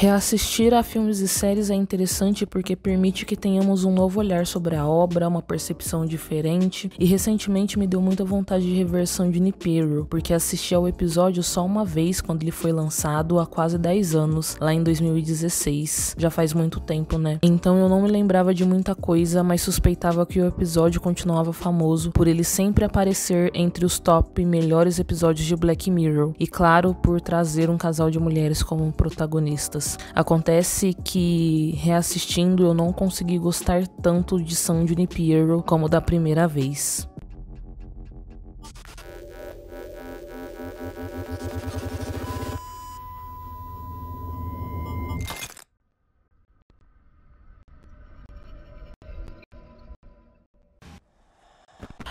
Reassistir a filmes e séries é interessante porque permite que tenhamos um novo olhar sobre a obra, uma percepção diferente, e recentemente me deu muita vontade de rever San Junipero, porque assisti ao episódio só uma vez quando ele foi lançado há quase 10 anos, lá em 2016. Já faz muito tempo, né? Então eu não me lembrava de muita coisa, mas suspeitava que o episódio continuava famoso por ele sempre aparecer entre os top melhores episódios de Black Mirror, e claro, por trazer um casal de mulheres como protagonistas. Acontece que, reassistindo, eu não consegui gostar tanto de San Junipero como da primeira vez.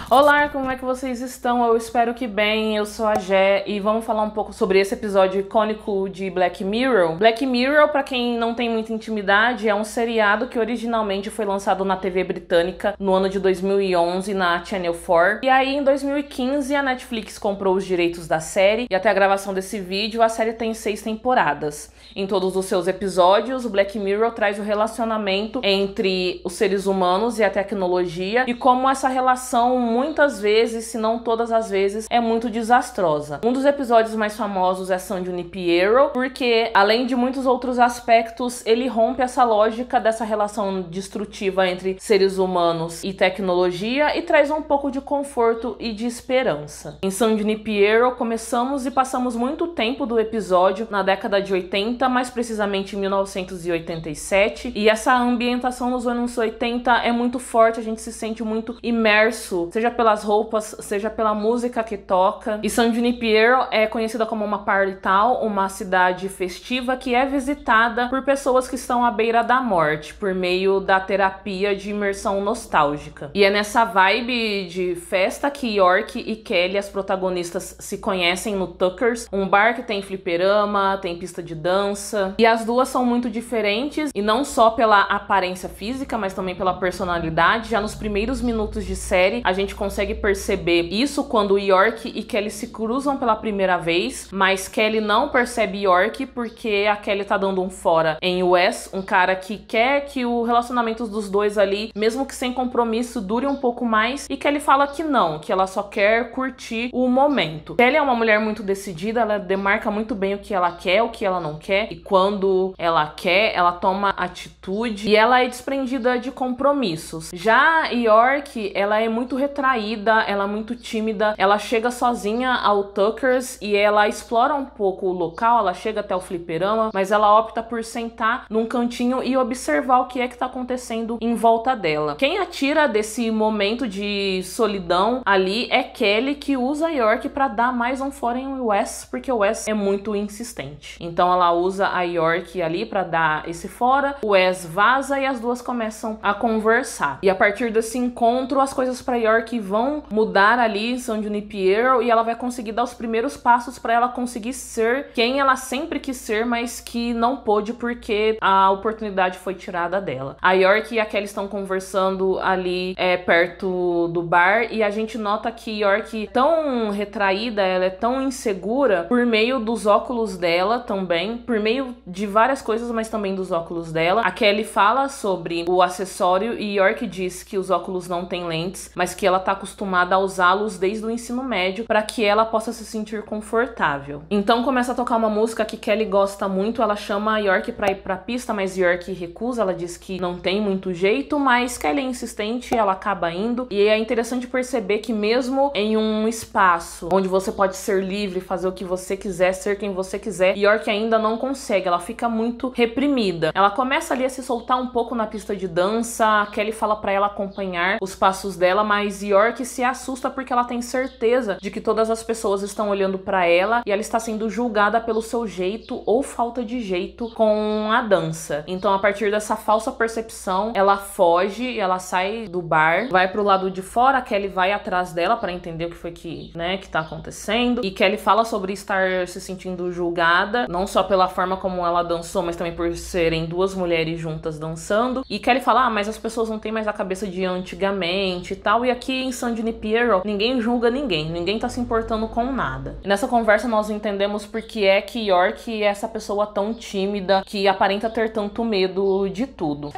Olá, como é que vocês estão? Eu espero que bem, eu sou a Jé e vamos falar um pouco sobre esse episódio icônico de Black Mirror. Black Mirror, pra quem não tem muita intimidade, é um seriado que originalmente foi lançado na TV britânica no ano de 2011 na Channel 4. E aí em 2015 a Netflix comprou os direitos da série e até a gravação desse vídeo a série tem 6 temporadas. Em todos os seus episódios, o Black Mirror traz o relacionamento entre os seres humanos e a tecnologia e como essa relação muitas vezes, se não todas as vezes, é muito desastrosa. Um dos episódios mais famosos é San Junipero, porque além de muitos outros aspectos, ele rompe essa lógica dessa relação destrutiva entre seres humanos e tecnologia e traz um pouco de conforto e de esperança. Em San Junipero, começamos e passamos muito tempo do episódio na década de 80, mais precisamente em 1987, e essa ambientação nos anos 80 é muito forte, a gente se sente muito imerso, seja pelas roupas, seja pela música que toca. E San Junipero é conhecida como uma party town, uma cidade festiva que é visitada por pessoas que estão à beira da morte, por meio da terapia de imersão nostálgica. E é nessa vibe de festa que York e Kelly, as protagonistas, se conhecem no Tuckers, um bar que tem fliperama, tem pista de dança. E as duas são muito diferentes, e não só pela aparência física, mas também pela personalidade. Já nos primeiros minutos de série, a gente consegue perceber isso quando York e Kelly se cruzam pela primeira vez, mas Kelly não percebe York porque a Kelly tá dando um fora em Wes, um cara que quer que o relacionamento dos dois ali, mesmo que sem compromisso, dure um pouco mais, e Kelly fala que não, que ela só quer curtir o momento. Kelly é uma mulher muito decidida, ela demarca muito bem o que ela quer, o que ela não quer, e quando ela quer, ela toma atitude, e ela é desprendida de compromissos. Já York, ela é muito retraída, ela é muito tímida, ela chega sozinha ao Tuckers e ela explora um pouco o local, ela chega até o fliperama, mas ela opta por sentar num cantinho e observar o que é que tá acontecendo em volta dela. Quem a tira desse momento de solidão ali é Kelly, que usa York pra dar mais um fora em Wes, porque o Wes é muito insistente. Então ela usa a York ali pra dar esse fora, o Wes vaza e as duas começam a conversar. E a partir desse encontro, as coisas pra York vão mudar ali em San Junipero e ela vai conseguir dar os primeiros passos para ela conseguir ser quem ela sempre quis ser, mas que não pôde porque a oportunidade foi tirada dela. A York e a Kelly estão conversando ali perto do bar e a gente nota que York, tão retraída, ela é tão insegura por meio dos óculos dela também, por meio de várias coisas, mas também dos óculos dela. A Kelly fala sobre o acessório e York diz que os óculos não têm lentes, mas que ela tá acostumada a usá-los desde o ensino médio para que ela possa se sentir confortável. Então começa a tocar uma música que Kelly gosta muito, ela chama a York pra ir pra pista, mas York recusa, ela diz que não tem muito jeito, mas Kelly é insistente, ela acaba indo. E é interessante perceber que mesmo em um espaço onde você pode ser livre, fazer o que você quiser, ser quem você quiser, York ainda não consegue, ela fica muito reprimida. Ela começa ali a se soltar um pouco na pista de dança, a Kelly fala pra ela acompanhar os passos dela, mas York se assusta porque ela tem certeza de que todas as pessoas estão olhando pra ela e ela está sendo julgada pelo seu jeito ou falta de jeito com a dança. Então, a partir dessa falsa percepção, ela foge, ela sai do bar, vai pro lado de fora, a Kelly vai atrás dela pra entender o que foi que tá acontecendo. E Kelly fala sobre estar se sentindo julgada, não só pela forma como ela dançou, mas também por serem duas mulheres juntas dançando. E Kelly fala, mas as pessoas não têm mais a cabeça de antigamente e tal. E aqui em San Junipero ninguém julga ninguém tá se importando com nada. E nessa conversa nós entendemos por que é que York é essa pessoa tão tímida, que aparenta ter tanto medo de tudo.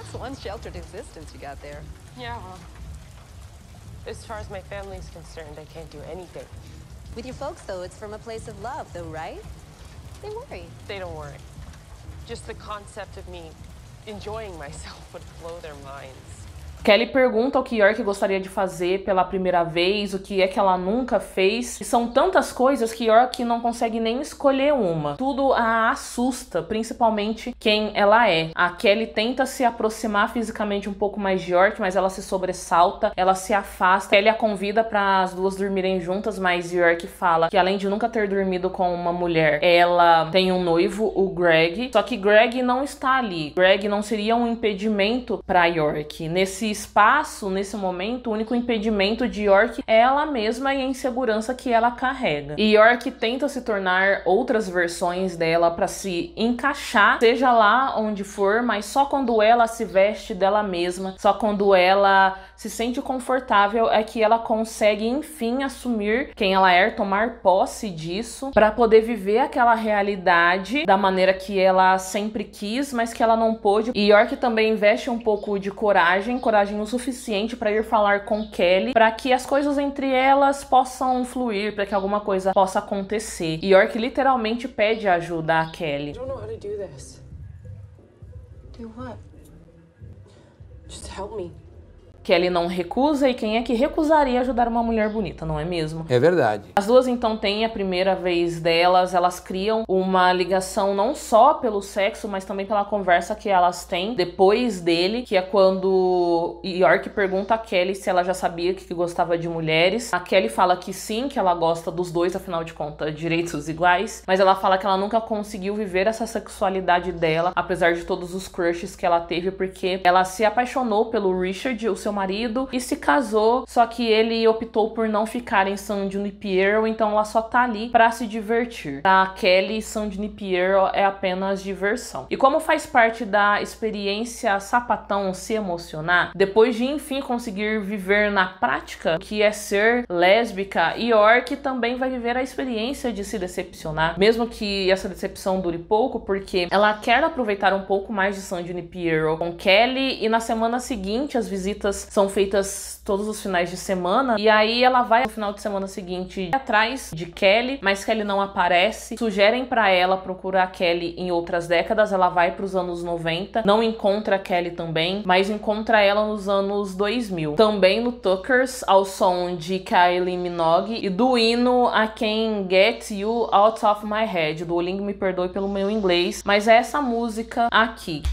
As far as my family's concerned, I can't do anything. With your folks, though, it's from a place of love, though, right? They worry. They don't worry. Just the concept of me enjoying myself would blow their minds. Kelly pergunta o que York gostaria de fazer pela primeira vez, o que é que ela nunca fez. E são tantas coisas que York não consegue nem escolher uma. Tudo a assusta, principalmente quem ela é. A Kelly tenta se aproximar fisicamente um pouco mais de York, mas ela se sobressalta, ela se afasta. Kelly a convida para as duas dormirem juntas, mas York fala que além de nunca ter dormido com uma mulher, ela tem um noivo, o Greg. Só que Greg não está ali. Greg não seria um impedimento para York. Nesse espaço, nesse momento, o único impedimento de York é ela mesma e a insegurança que ela carrega. E York tenta se tornar outras versões dela para se encaixar, seja lá onde for, mas só quando ela se veste dela mesma, só quando ela se sente confortável é que ela consegue, enfim, assumir quem ela é, tomar posse disso, para poder viver aquela realidade da maneira que ela sempre quis, mas que ela não pôde. E York também investe um pouco de coragem o suficiente para ir falar com Kelly, para que as coisas entre elas possam fluir, para que alguma coisa possa acontecer. E York literalmente pede ajuda a Kelly. I don't know how to do this. Do what? Just help me. Kelly não recusa, e quem é que recusaria ajudar uma mulher bonita, não é mesmo? É verdade. As duas então têm a primeira vez delas, elas criam uma ligação não só pelo sexo, mas também pela conversa que elas têm depois dele, que é quando York pergunta a Kelly se ela já sabia que gostava de mulheres. A Kelly fala que sim, que ela gosta dos dois, afinal de contas, direitos iguais, mas ela fala que ela nunca conseguiu viver essa sexualidade dela, apesar de todos os crushes que ela teve, porque ela se apaixonou pelo Richard, o seu marido, e se casou, só que ele optou por não ficar em San Junipero, então ela só tá ali pra se divertir. Pra Kelly, San Junipero é apenas diversão. E como faz parte da experiência sapatão se emocionar, depois de enfim conseguir viver na prática o que é ser lésbica, York também vai viver a experiência de se decepcionar, mesmo que essa decepção dure pouco, porque ela quer aproveitar um pouco mais de San Junipero com Kelly, e na semana seguinte as visitas são feitas todos os finais de semana, e aí ela vai no final de semana seguinte atrás de Kelly, mas Kelly não aparece. Sugerem pra ela procurar Kelly em outras décadas, ela vai pros anos 90, não encontra Kelly também, mas encontra ela nos anos 2000. Também no Tuckers, ao som de Kylie Minogue e do hino a quem Get You Out of My Head. Do Duolingo me perdoe pelo meu inglês, mas é essa música aqui.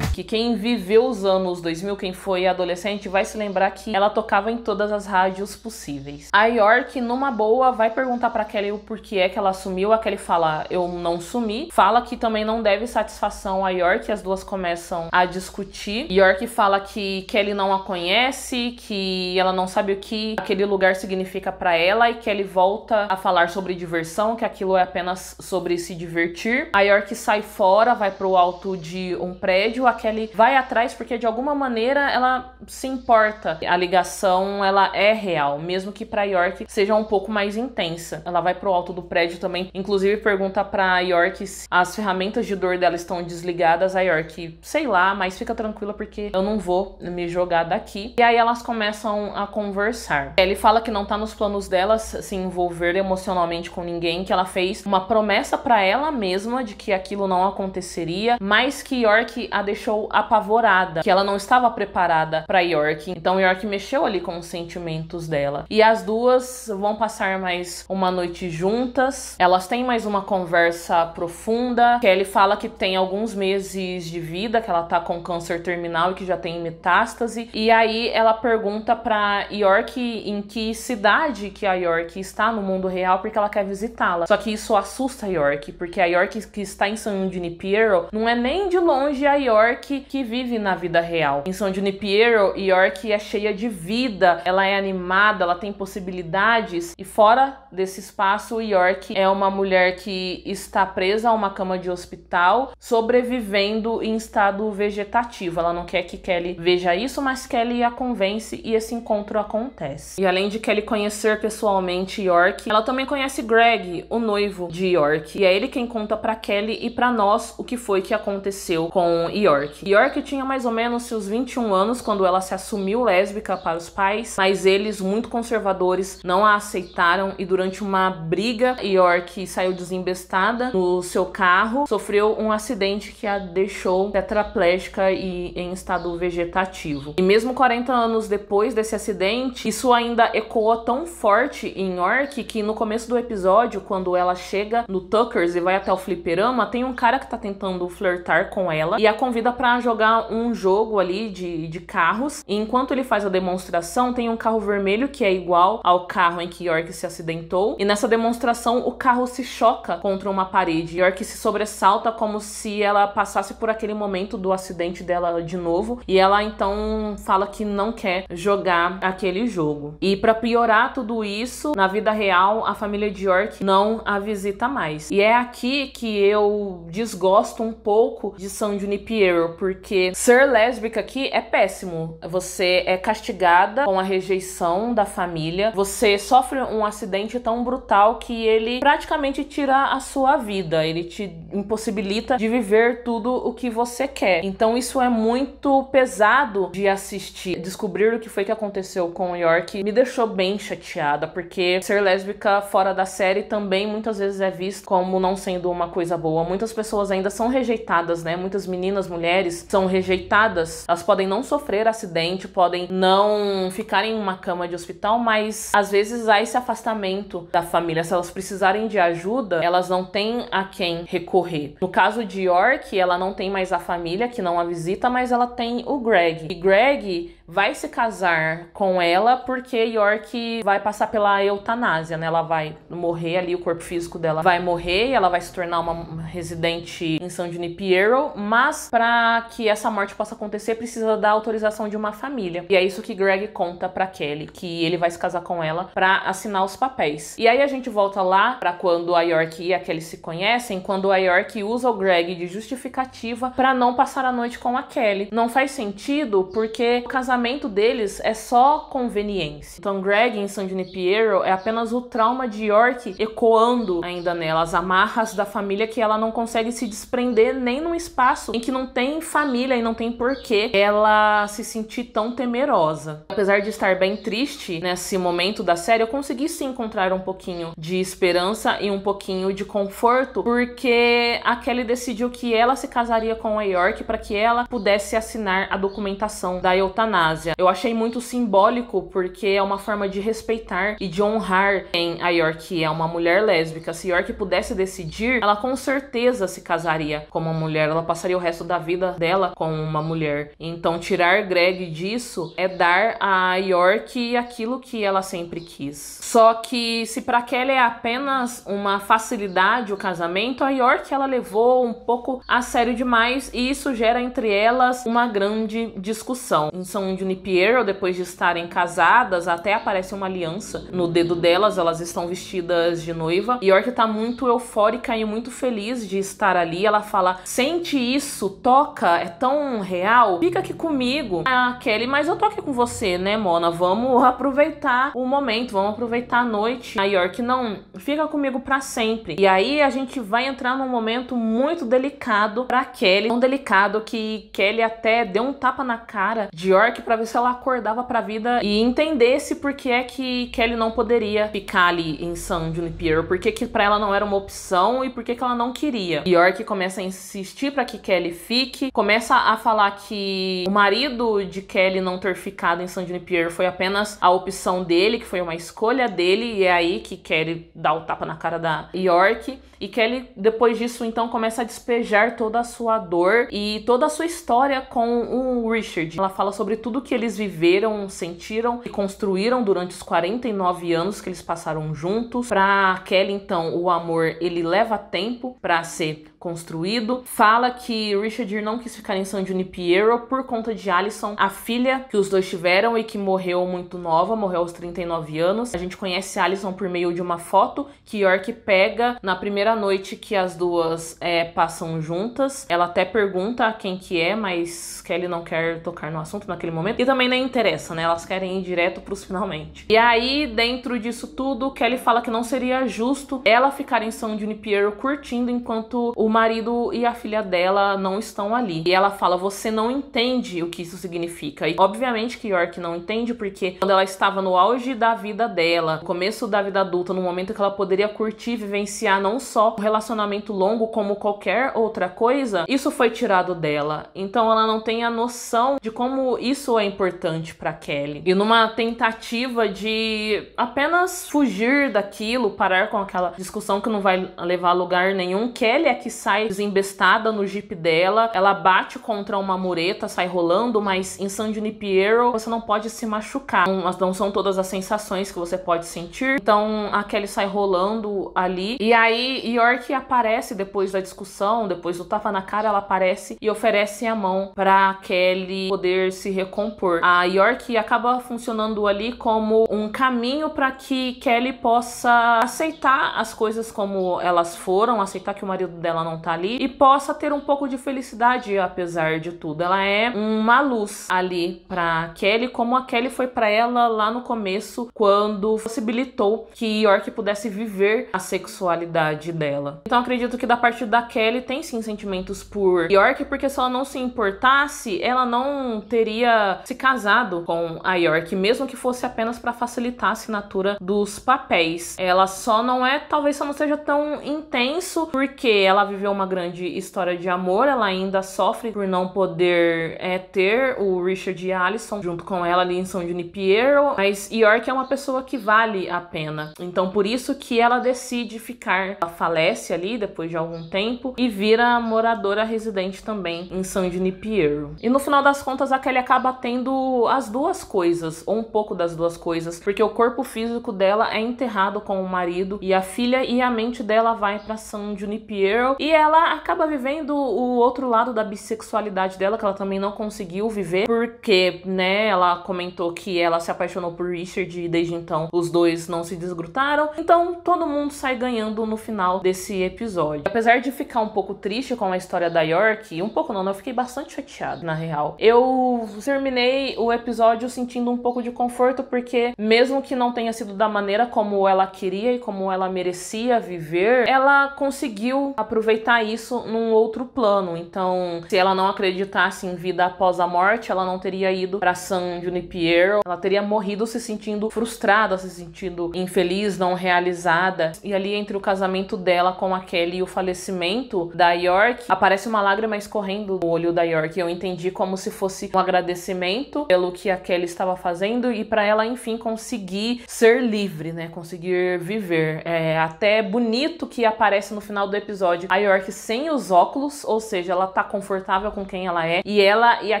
Que quem viveu os anos 2000, quem foi adolescente, vai se lembrar que ela tocava em todas as rádios possíveis. A York, numa boa, vai perguntar pra Kelly o porquê é que ela sumiu. A Kelly fala, eu não sumi. Fala que também não deve satisfação a York, as duas começam a discutir. York fala que Kelly não a conhece, que ela não sabe o que aquele lugar significa pra ela, e Kelly volta a falar sobre diversão, que aquilo é apenas sobre se divertir. A York sai fora, vai pro alto de um prédio. A Kelly vai atrás porque de alguma maneira ela se importa. A ligação, ela é real, mesmo que pra York seja um pouco mais intensa. Ela vai pro alto do prédio também, inclusive pergunta pra York se as ferramentas de dor dela estão desligadas. A York, sei lá, mas fica tranquila porque eu não vou me jogar daqui. E aí elas começam a conversar. Kelly fala que não tá nos planos delas se envolver emocionalmente com ninguém, que ela fez uma promessa pra ela mesma de que aquilo não aconteceria, mas que York a deixou apavorada, que ela não estava preparada para York. Então York mexeu ali com os sentimentos dela. E as duas vão passar mais uma noite juntas. Elas têm mais uma conversa profunda. Kelly fala que tem alguns meses de vida, que ela tá com câncer terminal e que já tem metástase. E aí ela pergunta pra York em que cidade que a York está no mundo real, porque ela quer visitá-la. Só que isso assusta a York, porque a York que está em San Junipero não é nem de longe a York York que vive na vida real. Em San Junipero, York é cheia de vida, ela é animada, ela tem possibilidades, e fora desse espaço, York é uma mulher que está presa a uma cama de hospital, sobrevivendo em estado vegetativo. Ela não quer que Kelly veja isso, mas Kelly a convence e esse encontro acontece. E além de Kelly conhecer pessoalmente York, ela também conhece Greg, o noivo de York, e é ele quem conta pra Kelly e pra nós o que foi que aconteceu com York. York tinha mais ou menos seus 21 anos quando ela se assumiu lésbica para os pais, mas eles, muito conservadores, não a aceitaram, e durante uma briga, York saiu desembestada no seu carro, sofreu um acidente que a deixou tetraplégica e em estado vegetativo. E mesmo 40 anos depois desse acidente, isso ainda ecoa tão forte em York que no começo do episódio, quando ela chega no Tuckers e vai até o fliperama, tem um cara que tá tentando flertar com ela e a convida pra jogar um jogo ali de carros. E enquanto ele faz a demonstração, tem um carro vermelho que é igual ao carro em que York se acidentou. E nessa demonstração, o carro se choca contra uma parede. York se sobressalta como se ela passasse por aquele momento do acidente dela de novo. E ela então fala que não quer jogar aquele jogo. E pra piorar tudo isso, na vida real, a família de York não a visita mais. E é aqui que eu desgosto um pouco de San Junipero, porque ser lésbica aqui é péssimo. Você é castigada com a rejeição da família, você sofre um acidente tão brutal que ele praticamente tira a sua vida, ele te impossibilita de viver tudo o que você quer. Então isso é muito pesado de assistir. Descobrir o que foi que aconteceu com York me deixou bem chateada, porque ser lésbica fora da série também muitas vezes é visto como não sendo uma coisa boa. Muitas pessoas ainda são rejeitadas, né? Muitas meninas, mulheres são rejeitadas. Elas podem não sofrer acidente, podem não ficar em uma cama de hospital, mas às vezes há esse afastamento da família. Se elas precisarem de ajuda, elas não têm a quem recorrer. No caso de York, ela não tem mais a família que não a visita, mas ela tem o Greg. E Greg vai se casar com ela porque York vai passar pela eutanásia, né? Ela vai morrer ali, o corpo físico dela vai morrer e ela vai se tornar uma residente em San Junipero, mas para que essa morte possa acontecer, precisa da autorização de uma família. E é isso que Greg conta pra Kelly, que ele vai se casar com ela pra assinar os papéis. E aí a gente volta lá pra quando a York e a Kelly se conhecem, quando a York usa o Greg de justificativa pra não passar a noite com a Kelly. Não faz sentido, porque o casamento deles é só conveniência. Então Greg em San Junipero é apenas o trauma de York ecoando ainda nela, as amarras da família que ela não consegue se desprender nem num espaço em que não tem família e não tem porquê ela se sentir tão temerosa. Apesar de estar bem triste nesse momento da série, eu consegui sim encontrar um pouquinho de esperança e um pouquinho de conforto, porque a Kelly decidiu que ela se casaria com a York para que ela pudesse assinar a documentação da eutanásia. Eu achei muito simbólico, porque é uma forma de respeitar e de honrar quem a York é, uma mulher lésbica. Se York pudesse decidir, ela com certeza se casaria com uma mulher, ela passaria o resto da vida dela com uma mulher. Então tirar Greg disso é dar a York aquilo que ela sempre quis. Só que se pra Kelly é apenas uma facilidade o casamento, a York ela levou um pouco a sério demais e isso gera entre elas uma grande discussão. Em San Junipero, depois de estarem casadas, até aparece uma aliança no dedo delas, elas estão vestidas de noiva. York tá muito eufórica e muito feliz de estar ali. Ela fala, sente isso, toca, é tão real, fica aqui comigo. A Kelly, mas eu tô aqui com você, né, Mona? Vamos aproveitar o momento, vamos aproveitar a noite. A York, não, fica comigo pra sempre. E aí a gente vai entrar num momento muito delicado pra Kelly, tão delicado que Kelly até deu um tapa na cara de York pra ver se ela acordava pra vida e entendesse por que é que Kelly não poderia ficar ali em San Junipero, por que pra ela não era uma opção e por que ela não queria. York começa a insistir pra que Kelly fique, começa a falar que o marido de Kelly não ter ficado em San Junipero foi apenas a opção dele, que foi uma escolha dele, e é aí que Kelly dá o tapa na cara da York. E Kelly, depois disso, então, começa a despejar toda a sua dor e toda a sua história com o Richard. Ela fala sobre tudo que eles viveram, sentiram e construíram durante os 49 anos que eles passaram juntos. Pra Kelly, então, o amor, ele leva tempo pra ser construído. Fala que Richard não quis ficar em San Junipero por conta de Alyson, a filha que os dois tiveram e que morreu muito nova, morreu aos 39 anos. A gente conhece Alyson por meio de uma foto que York pega na primeira noite que as duas passam juntas. Ela até pergunta quem que é, mas Kelly não quer tocar no assunto naquele momento. E também nem interessa, né? Elas querem ir direto pros finalmente. E aí, dentro disso tudo, Kelly fala que não seria justo ela ficar em San Junipero curtindo enquanto o marido e a filha dela não estão ali. E ela fala, você não entende o que isso significa. E obviamente que York não entende, porque quando ela estava no auge da vida dela, no começo da vida adulta, no momento que ela poderia curtir, vivenciar não só um relacionamento longo como qualquer outra coisa, isso foi tirado dela. Então ela não tem a noção de como isso é importante pra Kelly. E numa tentativa de apenas fugir daquilo, parar com aquela discussão que não vai levar a lugar nenhum, Kelly é que sai desembestada no jeep dela, ela bate contra uma mureta, sai rolando, mas em San Junipero você não pode se machucar. Não são todas as sensações que você pode sentir. Então a Kelly sai rolando ali. E aí York aparece depois da discussão, depois do tapa na cara, ela aparece e oferece a mão pra Kelly poder se recompor. A York acaba funcionando ali como um caminho para que Kelly possa aceitar as coisas como elas foram, aceitar que o marido dela não tá ali e possa ter um pouco de felicidade apesar de tudo. Ela é uma luz ali pra Kelly, como a Kelly foi pra ela lá no começo, quando possibilitou que York pudesse viver a sexualidade dela. Então acredito que da parte da Kelly tem sim sentimentos por York, porque se ela não se importasse, ela não teria se casado com a York, mesmo que fosse apenas pra facilitar a assinatura dos papéis. Ela só não é, talvez só não seja tão intenso, porque ela viveu uma grande história de amor, ela ainda sofre por não poder ter o Richard e Alyson junto com ela ali em San Junipero, mas York é uma pessoa que vale a pena. Então por isso que ela decide ficar, ela falece ali depois de algum tempo e vira moradora residente também em San Junipero. E no final das contas a Kelly acaba tendo as duas coisas, ou um pouco das duas coisas, porque o corpo físico dela é enterrado com o marido e a filha, e a mente dela vai pra San Junipero e ela acaba vivendo o outro lado da bissexualidade dela, que ela também não conseguiu viver, porque, né, ela comentou que ela se apaixonou por Richard e desde então os dois não se desgrutaram. Então todo mundo sai ganhando no final desse episódio. Apesar de ficar um pouco triste com a história da York, um pouco não, eu fiquei bastante chateada, na real. Eu terminei o episódio sentindo um pouco de conforto, porque mesmo que não tenha sido da maneira como ela queria e como ela merecia viver, ela conseguiu aproveitar isso num outro plano. Então, se ela não acreditasse em vida após a morte, ela não teria ido pra San Junipero, ela teria morrido se sentindo frustrada, se sentindo infeliz, não realizada. E ali entre o casamento dela com a Kelly e o falecimento da York, aparece uma lágrima escorrendo no olho da York. Eu entendi como se fosse um agradecimento pelo que a Kelly estava fazendo e pra ela, enfim, conseguir ser livre, né? Conseguir viver. É até bonito que aparece no final do episódio a York sem os óculos, ou seja, ela tá confortável com quem ela é, e ela e a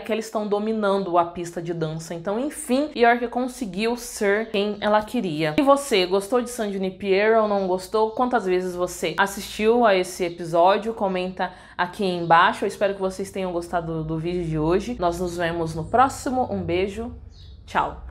Kelly estão dominando a pista de dança. Então, enfim, York conseguiu ser quem ela queria. E você, gostou de San Junipero ou não gostou? Quantas vezes você assistiu a esse episódio? Comenta aqui embaixo. Eu espero que vocês tenham gostado do vídeo de hoje. Nós nos vemos no próximo. Um beijo. Tchau.